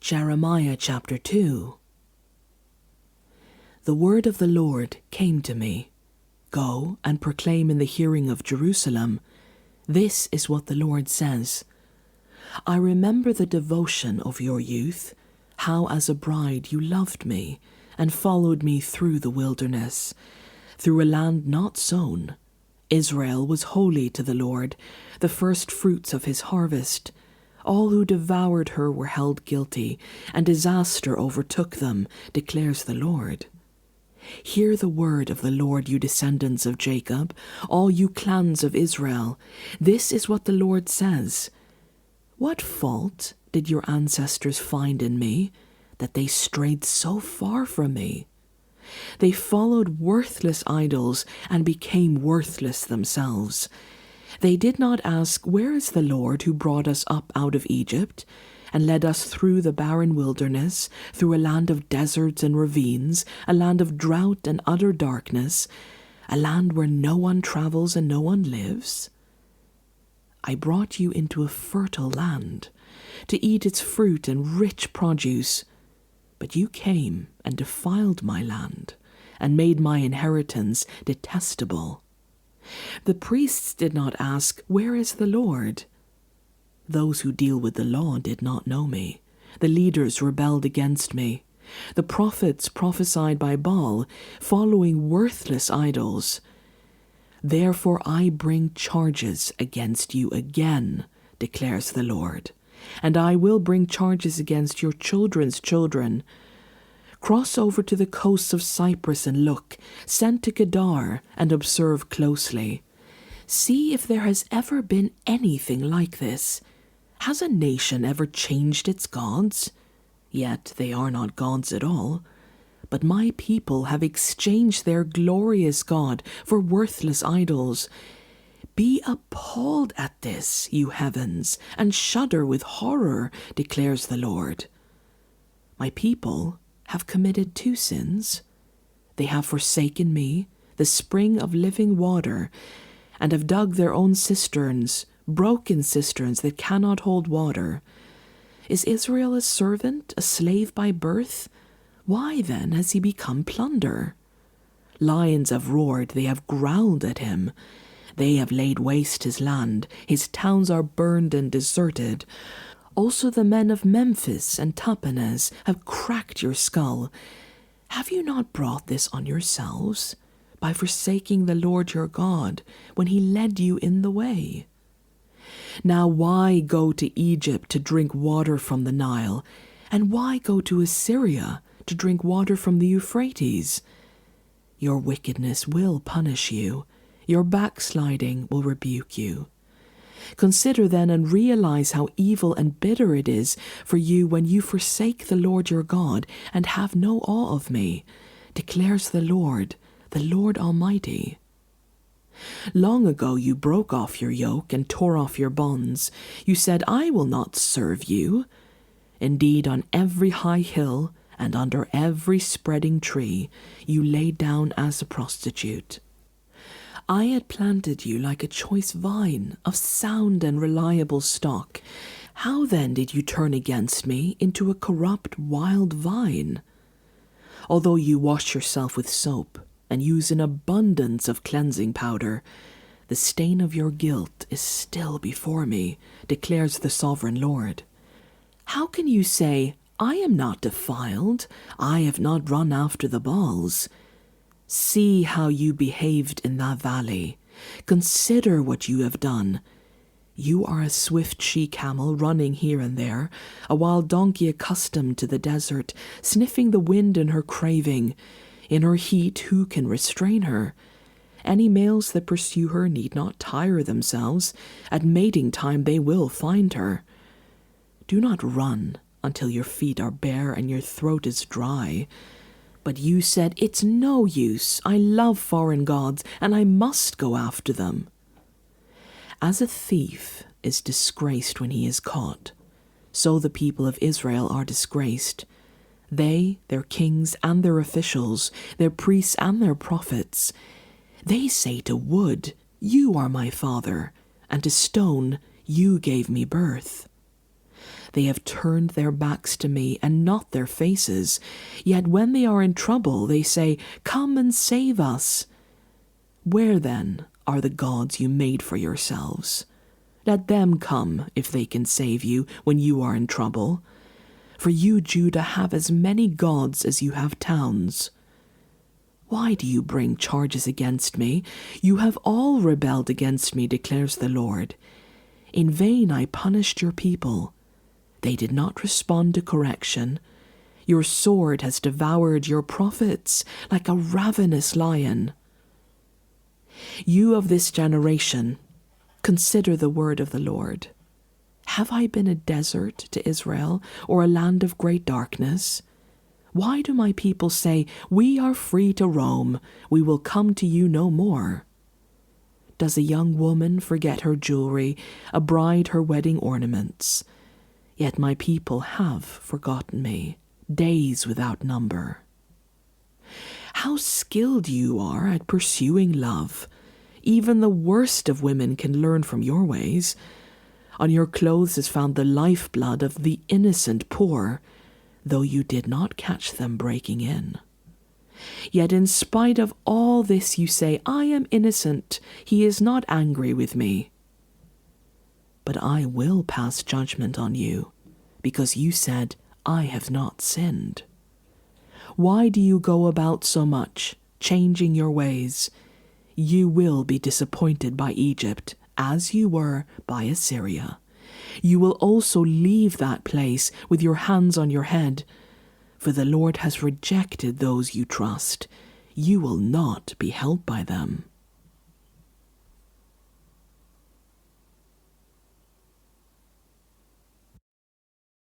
Jeremiah chapter 2. The word of the Lord came to me. Go and proclaim in the hearing of Jerusalem, this is what the Lord says. I remember the devotion of your youth, how as a bride you loved me, and followed me through the wilderness, through a land not sown. Israel was holy to the Lord, the first fruits of his harvest. All who devoured her were held guilty, and disaster overtook them, declares the Lord. Hear the word of the Lord, you descendants of Jacob, all you clans of Israel. This is what the Lord says. What fault did your ancestors find in me, that they strayed so far from me? They followed worthless idols and became worthless themselves. They did not ask, where is the Lord who brought us up out of Egypt, and led us through the barren wilderness, through a land of deserts and ravines, a land of drought and utter darkness, a land where no one travels and no one lives? I brought you into a fertile land, to eat its fruit and rich produce. But you came and defiled my land, and made my inheritance detestable. The priests did not ask, where is the Lord? Those who deal with the law did not know me. The leaders rebelled against me. The prophets prophesied by Baal, following worthless idols. Therefore I bring charges against you again, declares the Lord, and I will bring charges against your children's children. Cross over to the coasts of Cyprus and look, send to Kedar and observe closely. See if there has ever been anything like this. Has a nation ever changed its gods? Yet they are not gods at all. But my people have exchanged their glorious God for worthless idols. Be appalled at this, you heavens, and shudder with horror, declares the Lord. My people have committed two sins. They have forsaken me, the spring of living water, and have dug their own cisterns, broken cisterns that cannot hold water. Is Israel a servant, a slave by birth? Why then has he become plunder? Lions have roared, they have growled at him. They have laid waste his land, his towns are burned and deserted. Also the men of Memphis and Tahpanhes have cracked your skull. Have you not brought this on yourselves, by forsaking the Lord your God, when he led you in the way? Now why go to Egypt to drink water from the Nile, and why go to Assyria to drink water from the Euphrates? Your wickedness will punish you, your backsliding will rebuke you. Consider then and realize how evil and bitter it is for you when you forsake the Lord your God and have no awe of me, declares the Lord Almighty. Long ago you broke off your yoke and tore off your bonds. You said, I will not serve you. Indeed, on every high hill and under every spreading tree you lay down as a prostitute. I had planted you like a choice vine of sound and reliable stock. How then did you turn against me into a corrupt wild vine? Although you wash yourself with soap and use an abundance of cleansing powder, the stain of your guilt is still before me, declares the sovereign Lord. How can you say, I am not defiled, I have not run after the Baals? See how you behaved in that valley. Consider what you have done. You are a swift she-camel running here and there, a wild donkey accustomed to the desert, sniffing the wind in her craving. In her heat, who can restrain her? Any males that pursue her need not tire themselves. At mating time they will find her. Do not run until your feet are bare and your throat is dry. But you said, it's no use, I love foreign gods, and I must go after them. As a thief is disgraced when he is caught, so the people of Israel are disgraced. They, their kings and their officials, their priests and their prophets, they say to wood, you are my father, and to stone, you gave me birth. They have turned their backs to me and not their faces. Yet when they are in trouble, they say, 'Come and save us.' Where then are the gods you made for yourselves? Let them come if they can save you when you are in trouble. For you, Judah, have as many gods as you have towns. Why do you bring charges against me? You have all rebelled against me, declares the Lord. In vain I punished your people. They did not respond to correction. Your sword has devoured your prophets like a ravenous lion. You of this generation, consider the word of the Lord. Have I been a desert to Israel, or a land of great darkness? Why do my people say, 'We are free to roam, we will come to you no more'? Does a young woman forget her jewelry, a bride her wedding ornaments? Yet my people have forgotten me, days without number. How skilled you are at pursuing love! Even the worst of women can learn from your ways. On your clothes is found the lifeblood of the innocent poor, though you did not catch them breaking in. Yet in spite of all this you say, 'I am innocent, he is not angry with me.' But I will pass judgment on you, because you said, 'I have not sinned.' Why do you go about so much, changing your ways? You will be disappointed by Egypt, as you were by Assyria. You will also leave that place with your hands on your head, for the Lord has rejected those you trust. You will not be helped by them.